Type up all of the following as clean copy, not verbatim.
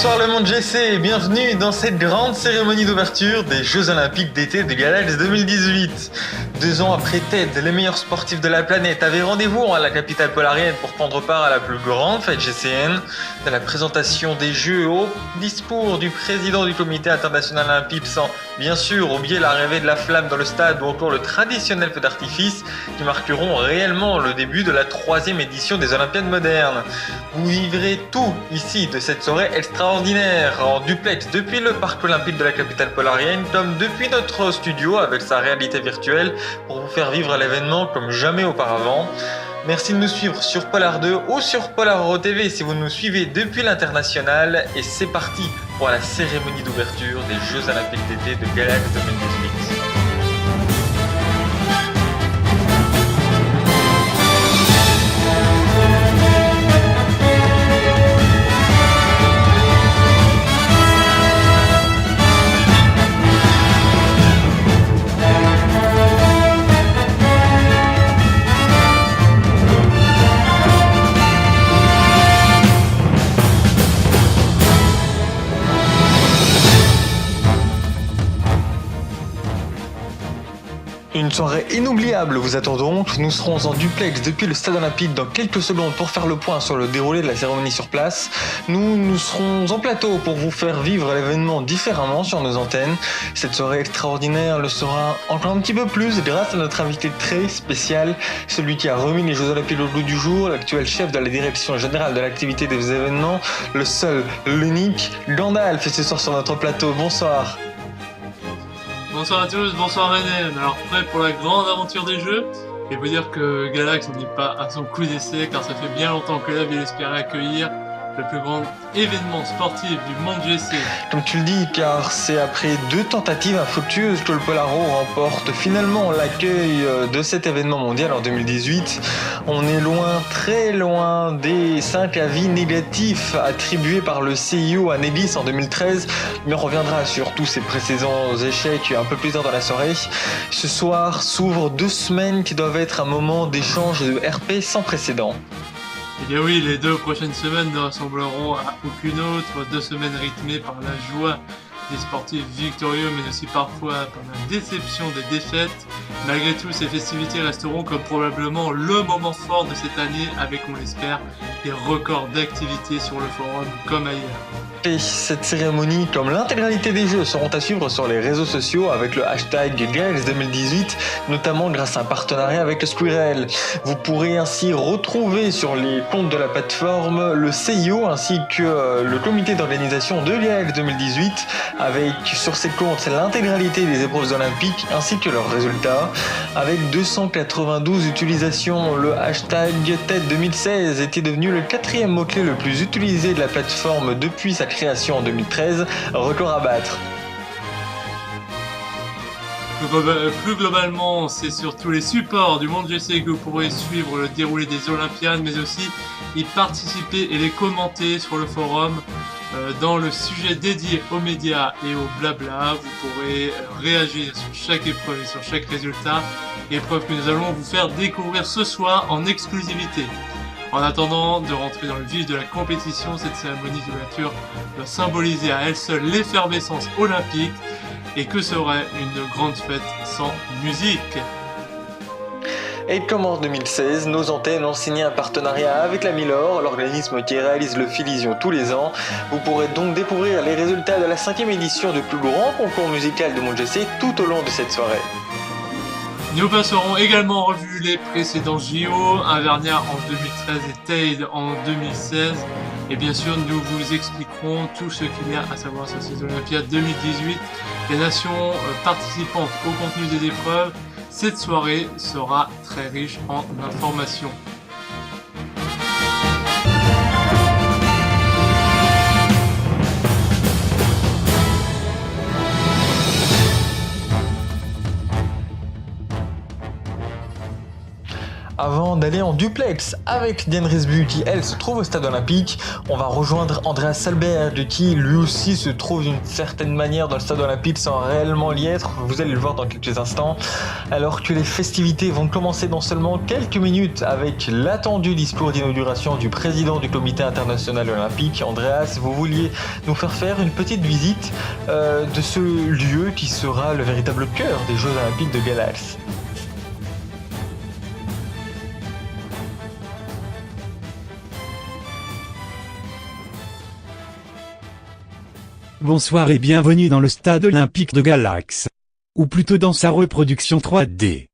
Bonsoir le monde GC et bienvenue dans cette grande cérémonie d'ouverture des Jeux Olympiques d'été de Galax 2018. 2 ans après TED, les meilleurs sportifs de la planète avaient rendez-vous à la capitale polarienne pour prendre part à la plus grande fête GCN. De la présentation des Jeux au discours du président du comité international olympique sans bien sûr oublier l'arrivée de la flamme dans le stade ou encore le traditionnel feu d'artifice qui marqueront réellement le début de la 3e édition des Olympiades modernes. Vous vivrez tout ici de cette soirée extraordinaire en duplex depuis le parc olympique de la capitale polarienne comme depuis notre studio avec sa réalité virtuelle pour vous faire vivre l'événement comme jamais auparavant. Merci de nous suivre sur Polar 2 ou sur Polar Euro TV si vous nous suivez depuis l'international et c'est parti pour la cérémonie d'ouverture des Jeux Olympiques d'été de Galax 2018. Une soirée inoubliable vous attend donc. Nous serons en duplex depuis le stade olympique dans quelques secondes pour faire le point sur le déroulé de la cérémonie sur place. Nous serons en plateau pour vous faire vivre l'événement différemment sur nos antennes. Cette soirée extraordinaire le sera encore un petit peu plus grâce à notre invité très spécial, celui qui a remis les Jeux Olympiques au goût du jour, l'actuel chef de la direction générale de l'activité des événements, le seul, l'unique, Gandalf est ce soir sur notre plateau. Bonsoir. Bonsoir à tous, bonsoir René. Alors prêt pour la grande aventure des Jeux et vous dire que Galax n'est pas à son coup d'essai car ça fait bien longtemps que la ville espérait accueillir le plus grand événement sportif du monde GC. Comme tu le dis, car c'est après 2 tentatives infructueuses que le Polaro remporte finalement l'accueil de cet événement mondial en 2018. On est loin, très loin des 5 avis négatifs attribués par le CIO à Nélis en 2013, mais on reviendra sur tous ces précédents échecs un peu plus tard dans la soirée. Ce soir s'ouvrent 2 semaines qui doivent être un moment d'échange et de RP sans précédent. Eh bien oui, les 2 prochaines semaines ne ressembleront à aucune autre, 2 semaines rythmées par la joie des sportifs victorieux, mais aussi parfois par la déception des défaites. Malgré tout, ces festivités resteront comme probablement le moment fort de cette année, avec, on l'espère, des records d'activité sur le forum comme ailleurs. Et cette cérémonie, comme l'intégralité des jeux, seront à suivre sur les réseaux sociaux avec le hashtag Galax 2018, notamment grâce à un partenariat avec le Squirrel. Vous pourrez ainsi retrouver sur les comptes de la plateforme le CIO ainsi que le comité d'organisation de Galax 2018 avec sur ses comptes l'intégralité des épreuves olympiques ainsi que leurs résultats. Avec 292 utilisations, le hashtag TED 2016 était devenu le 4e mot-clé le plus utilisé de la plateforme depuis sa création en 2013, record à battre. Plus globalement, c'est sur tous les supports du monde GC que vous pourrez suivre le déroulé des Olympiades, mais aussi y participer et les commenter sur le forum. Dans le sujet dédié aux médias et au blabla, vous pourrez réagir sur chaque épreuve et sur chaque résultat, épreuve que nous allons vous faire découvrir ce soir en exclusivité. En attendant de rentrer dans le vif de la compétition, cette cérémonie d'ouverture doit symboliser à elle seule l'effervescence olympique. Et que serait une grande fête sans musique ? Et comme en 2016, nos antennes ont signé un partenariat avec la Milor, l'organisme qui réalise le Philision tous les ans. Vous pourrez donc découvrir les résultats de la 5e édition du plus grand concours musical de Monde GC tout au long de cette soirée. Nous passerons également en revue les précédents JO, Invernia en 2013 et Tade en 2016. Et bien sûr, nous vous expliquerons tout ce qu'il y a à savoir sur ces Olympiades 2018, les nations participantes au contenu des épreuves. Cette soirée sera très riche en informations. Avant d'aller en duplex avec Diane Resbu qui, elle, se trouve au stade olympique. On va rejoindre Andreas Salberg qui, lui aussi, se trouve d'une certaine manière dans le stade olympique sans réellement y être. Vous allez le voir dans quelques instants. Alors que les festivités vont commencer dans seulement quelques minutes avec l'attendu discours d'inauguration du président du comité international olympique. Andreas, vous vouliez nous faire une petite visite de ce lieu qui sera le véritable cœur des Jeux olympiques de Galax. Bonsoir et bienvenue dans le stade olympique de Galax. Ou plutôt dans sa reproduction 3D.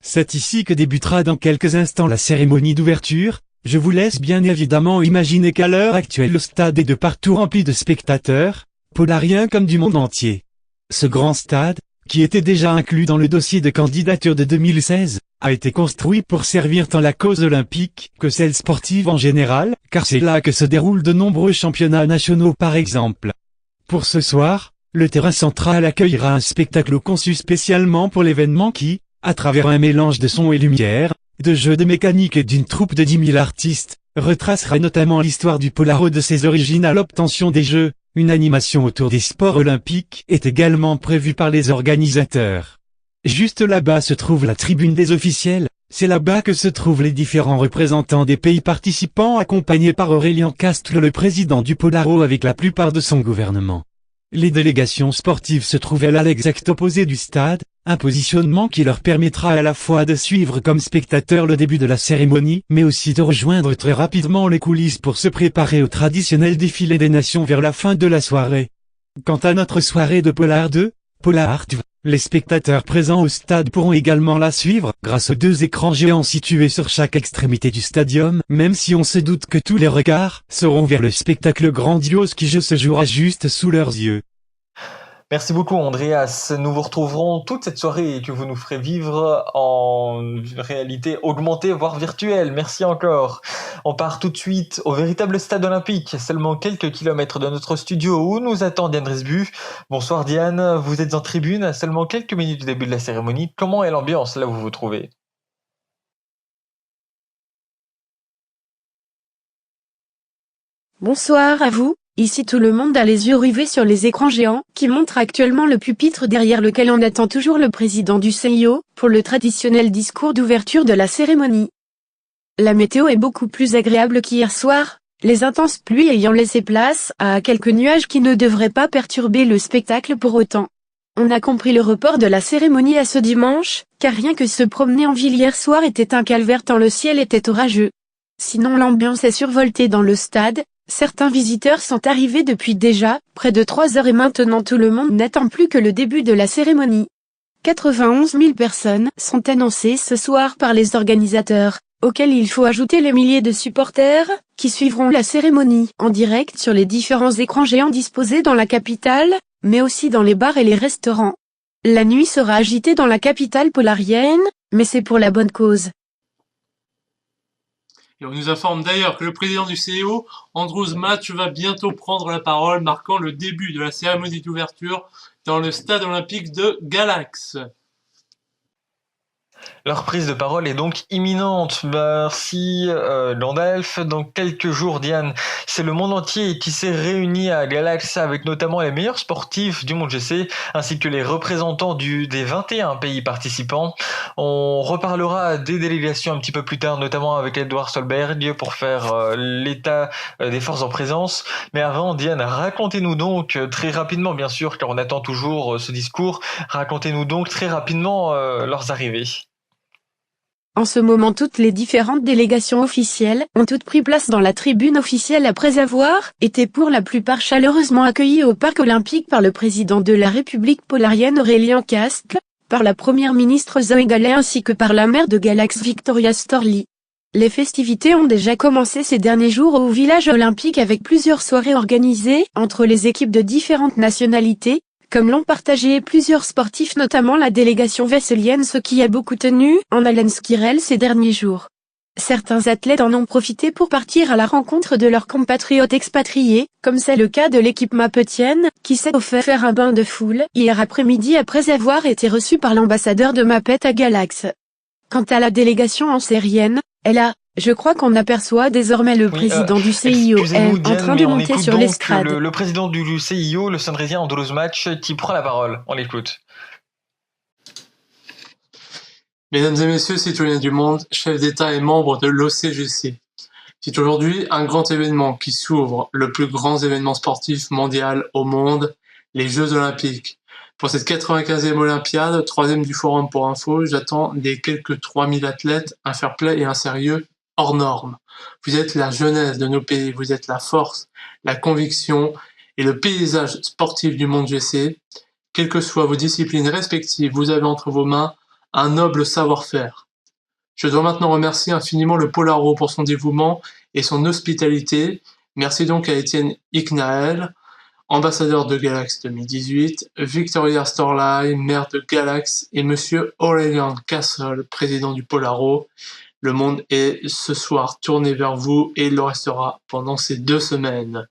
C'est ici que débutera dans quelques instants la cérémonie d'ouverture. Je vous laisse bien évidemment imaginer qu'à l'heure actuelle le stade est de partout rempli de spectateurs, polariens comme du monde entier. Ce grand stade, qui était déjà inclus dans le dossier de candidature de 2016, a été construit pour servir tant la cause olympique que celle sportive en général, car c'est là que se déroulent de nombreux championnats nationaux par exemple. Pour ce soir, le terrain central accueillera un spectacle conçu spécialement pour l'événement qui, à travers un mélange de sons et lumière, de jeux de mécanique et d'une troupe de 10 000 artistes, retracera notamment l'histoire du Polaro de ses origines à l'obtention des Jeux. Une animation autour des sports olympiques est également prévue par les organisateurs. Juste là-bas se trouve la tribune des officiels, c'est là-bas que se trouvent les différents représentants des pays participants accompagnés par Aurélien Castle, le président du Polaro avec la plupart de son gouvernement. Les délégations sportives se trouvent à l'exact opposé du stade, un positionnement qui leur permettra à la fois de suivre comme spectateurs le début de la cérémonie, mais aussi de rejoindre très rapidement les coulisses pour se préparer au traditionnel défilé des nations vers la fin de la soirée. Quant à notre soirée de Polar 2, Polar 2, les spectateurs présents au stade pourront également la suivre grâce aux 2 écrans géants situés sur chaque extrémité du stadium, même si on se doute que tous les regards seront vers le spectacle grandiose qui se jouera juste sous leurs yeux. Merci beaucoup Andreas, nous vous retrouverons toute cette soirée que vous nous ferez vivre en réalité augmentée voire virtuelle, merci encore. On part tout de suite au véritable stade olympique, seulement quelques kilomètres de notre studio où nous attend Diane Resbu. Bonsoir Diane, vous êtes en tribune à seulement quelques minutes du début de la cérémonie, comment est l'ambiance là où vous vous trouvez ? Bonsoir à vous. Ici tout le monde a les yeux rivés sur les écrans géants qui montrent actuellement le pupitre derrière lequel on attend toujours le président du CIO pour le traditionnel discours d'ouverture de la cérémonie. La météo est beaucoup plus agréable qu'hier soir, les intenses pluies ayant laissé place à quelques nuages qui ne devraient pas perturber le spectacle pour autant. On a compris le report de la cérémonie à ce dimanche, car rien que se promener en ville hier soir était un calvaire tant le ciel était orageux. Sinon l'ambiance est survoltée dans le stade. Certains visiteurs sont arrivés depuis déjà près de 3 heures et maintenant tout le monde n'attend plus que le début de la cérémonie. 91 000 personnes sont annoncées ce soir par les organisateurs, auxquels il faut ajouter les milliers de supporters qui suivront la cérémonie en direct sur les différents écrans géants disposés dans la capitale, mais aussi dans les bars et les restaurants. La nuit sera agitée dans la capitale polarienne, mais c'est pour la bonne cause. Et on nous informe d'ailleurs que le président du CIO, Andrews Match, va bientôt prendre la parole, marquant le début de la cérémonie d'ouverture dans le stade olympique de Galax. Leur prise de parole est donc imminente. Merci Gandalf. Dans quelques jours, Diane, c'est le monde entier qui s'est réuni à Galax avec notamment les meilleurs sportifs du monde GC ainsi que les représentants des 21 pays participants. On reparlera des délégations un petit peu plus tard, notamment avec Edouard Solberg pour faire l'état des forces en présence. Mais avant, Diane, racontez-nous donc très rapidement, bien sûr, car on attend toujours ce discours, racontez-nous donc très rapidement leurs arrivées. En ce moment toutes les différentes délégations officielles ont toutes pris place dans la tribune officielle après avoir été pour la plupart chaleureusement accueillies au parc olympique par le président de la République polarienne Aurélien Castle, par la première ministre Zoé Gallet ainsi que par la maire de Galax Victoria Storlie. Les festivités ont déjà commencé ces derniers jours au village olympique avec plusieurs soirées organisées entre les équipes de différentes nationalités, comme l'ont partagé plusieurs sportifs notamment la délégation wesselienne, ce qui a beaucoup tenu en haleine Skirel ces derniers jours. Certains athlètes en ont profité pour partir à la rencontre de leurs compatriotes expatriés, comme c'est le cas de l'équipe mapetienne, qui s'est offert un bain de foule hier après-midi après avoir été reçu par l'ambassadeur de Mapet à Galax. Quant à la délégation ansérienne, Et là, je crois qu'on aperçoit désormais le président du CIO excusez-nous, en Diane, train mais de on monter écoute sur donc l'estrade. le président du CIO, le Sunrisien Andros Match, qui prend la parole. On l'écoute. Mesdames et messieurs, citoyens du monde, chefs d'État et membres de l'OCGC. C'est aujourd'hui un grand événement qui s'ouvre, le plus grand événement sportif mondial au monde, les Jeux Olympiques. Pour cette 95e Olympiade, 3e du Forum pour Info, j'attends des quelques 3000 athlètes, un fair play et un sérieux hors norme. Vous êtes la jeunesse de nos pays, vous êtes la force, la conviction et le paysage sportif du monde GC. Quelles que soient vos disciplines respectives, vous avez entre vos mains un noble savoir-faire. Je dois maintenant remercier infiniment le Polaro pour son dévouement et son hospitalité. Merci donc à Étienne Iknael, ambassadeur de Galax 2018, Victoria Storley, maire de Galax, et monsieur Aurélien Cassel, président du Polaro. Le monde est ce soir tourné vers vous et il le restera pendant ces 2 semaines.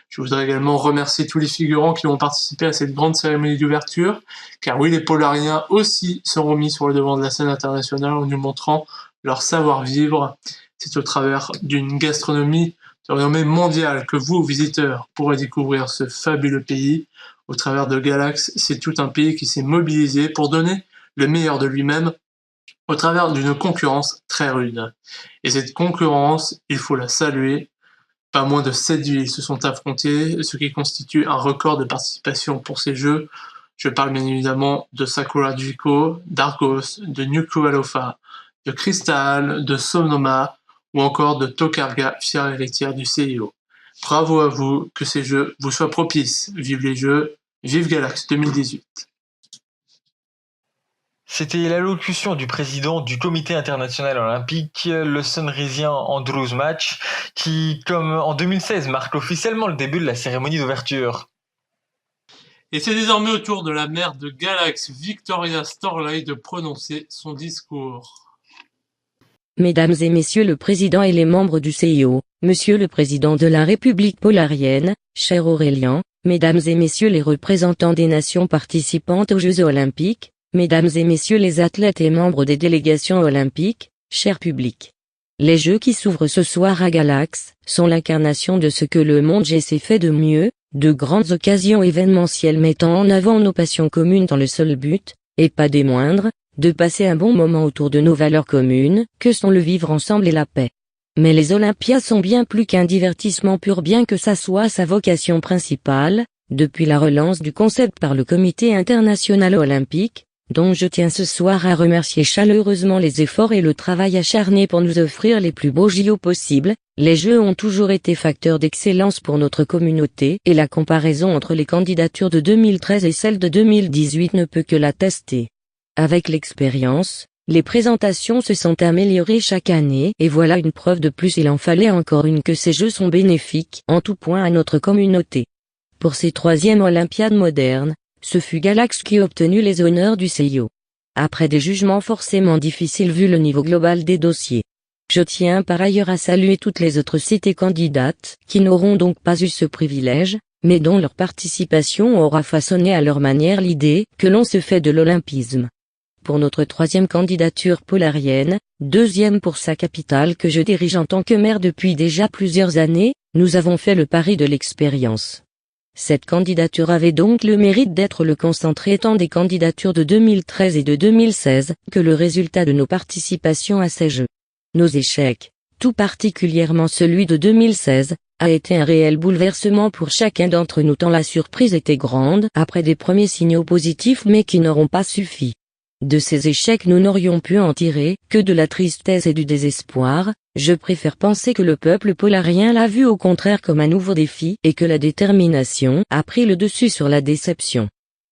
Je voudrais également remercier tous les figurants qui ont participé à cette grande cérémonie d'ouverture, car oui, les Polariens aussi seront mis sur le devant de la scène internationale en nous montrant leur savoir-vivre. C'est au travers d'une gastronomie de renommée mondiale que vous, visiteurs, pourrez découvrir ce fabuleux pays. Au travers de Galax, c'est tout un pays qui s'est mobilisé pour donner le meilleur de lui-même au travers d'une concurrence très rude. Et cette concurrence, il faut la saluer. Pas moins de 7 villes se sont affrontées, ce qui constitue un record de participation pour ces Jeux. Je parle bien évidemment de Sakura Juko, d'Argos, de Nuku'alofa, de Crystal, de Sonoma ou encore de Tokarga, fière héritière du CIO. Bravo à vous, que ces Jeux vous soient propices. Vive les Jeux, vive Galax 2018. C'était l'allocution du président du Comité international olympique, le Sunrisien Andros Match, qui, comme en 2016, marque officiellement le début de la cérémonie d'ouverture. Et c'est désormais au tour de la maire de Galax, Victoria Storley, de prononcer son discours. Mesdames et messieurs le président et les membres du CIO, monsieur le président de la République polarienne, cher Aurélien, mesdames et messieurs les représentants des nations participantes aux Jeux olympiques, mesdames et messieurs les athlètes et membres des délégations olympiques, cher public. Les Jeux qui s'ouvrent ce soir à Galax sont l'incarnation de ce que le monde GC fait de mieux, de grandes occasions événementielles mettant en avant nos passions communes dans le seul but, et pas des moindres, de passer un bon moment autour de nos valeurs communes, que sont le vivre ensemble et la paix. Mais les Olympiades sont bien plus qu'un divertissement pur, bien que ça soit sa vocation principale, depuis la relance du concept par le Comité international olympique, dont je tiens ce soir à remercier chaleureusement les efforts et le travail acharné pour nous offrir les plus beaux JO possibles. Les Jeux ont toujours été facteurs d'excellence pour notre communauté et la comparaison entre les candidatures de 2013 et celles de 2018 ne peut que l'attester. Avec l'expérience, les présentations se sont améliorées chaque année et voilà une preuve de plus, il en fallait encore une, que ces Jeux sont bénéfiques en tout point à notre communauté. Pour ces 3e Olympiades modernes, ce fut Galax qui obtenu les honneurs du CIO. Après des jugements forcément difficiles vu le niveau global des dossiers. Je tiens par ailleurs à saluer toutes les autres cités candidates, qui n'auront donc pas eu ce privilège, mais dont leur participation aura façonné à leur manière l'idée que l'on se fait de l'olympisme. Pour notre 3e candidature polarienne, 2e pour sa capitale que je dirige en tant que maire depuis déjà plusieurs années, nous avons fait le pari de l'expérience. Cette candidature avait donc le mérite d'être le concentré tant des candidatures de 2013 et de 2016 que le résultat de nos participations à ces Jeux. Nos échecs, tout particulièrement celui de 2016, a été un réel bouleversement pour chacun d'entre nous tant la surprise était grande après des premiers signaux positifs mais qui n'auront pas suffi. De ces échecs nous n'aurions pu en tirer que de la tristesse et du désespoir. Je préfère penser que le peuple polarien l'a vu au contraire comme un nouveau défi et que la détermination a pris le dessus sur la déception.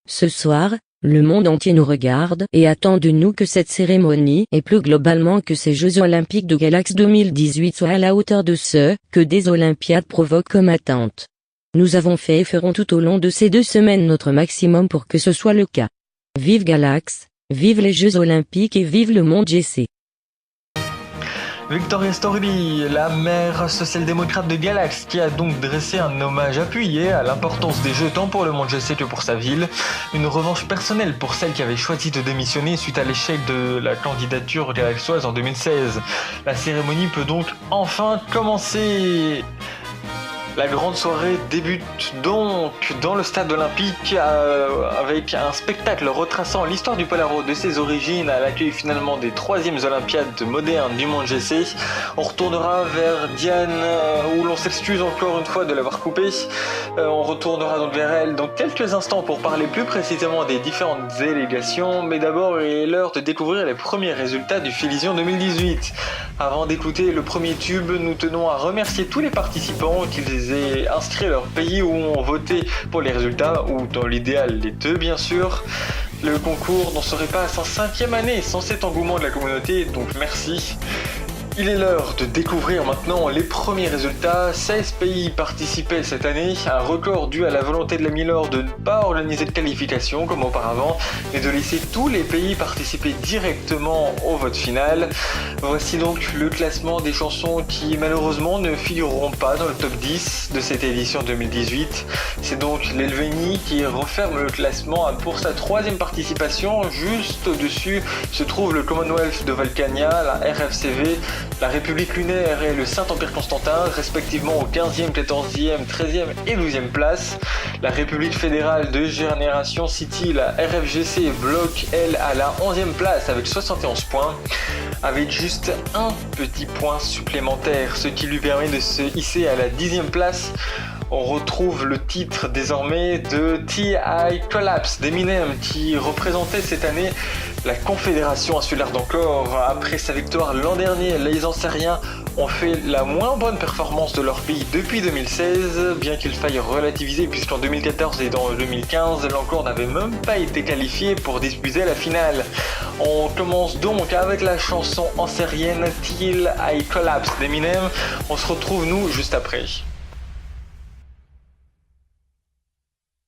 Ce soir, le monde entier nous regarde et attend de nous que cette cérémonie et plus globalement que ces Jeux Olympiques de Galax 2018 soient à la hauteur de ce que des Olympiades provoquent comme attente. Nous avons fait et ferons tout au long de ces 2 semaines notre maximum pour que ce soit le cas. Vive Galax, vive les Jeux Olympiques et vive le monde GC. Victoria Stordy, la maire social-démocrate de Galax, qui a donc dressé un hommage appuyé à l'importance des jeux tant pour le monde GC que pour sa ville. Une revanche personnelle pour celle qui avait choisi de démissionner suite à l'échec de la candidature galaxoise en 2016. La cérémonie peut donc enfin commencer. La grande soirée débute donc dans le stade olympique avec un spectacle retraçant l'histoire du Polaro de ses origines à l'accueil finalement des 3e Olympiades modernes du monde GC. On retournera vers Diane où l'on s'excuse encore une fois de l'avoir coupée. On retournera donc vers elle dans quelques instants pour parler plus précisément des différentes délégations. Mais d'abord il est l'heure de découvrir les premiers résultats du Félision 2018. Avant d'écouter le premier tube, nous tenons à remercier tous les participants qu'ils aient inscrit leur pays ou ont voté pour les résultats, ou dans l'idéal les deux bien sûr. Le concours n'en serait pas à sa 5e année sans cet engouement de la communauté, donc merci. Il est l'heure de découvrir maintenant les premiers résultats. 16 pays participaient cette année, un record dû à la volonté de la Milord de ne pas organiser de qualification comme auparavant, mais de laisser tous les pays participer directement au vote final. Voici donc le classement des chansons qui malheureusement ne figureront pas dans le top 10 de cette édition 2018. C'est donc l'Helvénie qui referme le classement pour sa 3e participation. Juste au-dessus se trouve le Commonwealth de Volcania, la RFCV, la République lunaire et le Saint-Empire Constantin, respectivement aux 15e, 14e, 13e et 12e places. La République fédérale de Génération City, la RFGC, bloque elle à la 11e place avec 71 points, avec juste un petit point supplémentaire, ce qui lui permet de se hisser à la 10e place. On retrouve le titre désormais de T.I. Collapse d'Eminem qui représentait cette année la Confédération insulaire d'Encore. Après sa victoire l'an dernier, les Ancériens ont fait la moins bonne performance de leur pays depuis 2016, bien qu'il faille relativiser puisqu'en 2014 et dans 2015, l'Encore n'avait même pas été qualifié pour disputer la finale. On commence donc avec la chanson ancérienne Till I Collapse d'Eminem. On se retrouve nous juste après.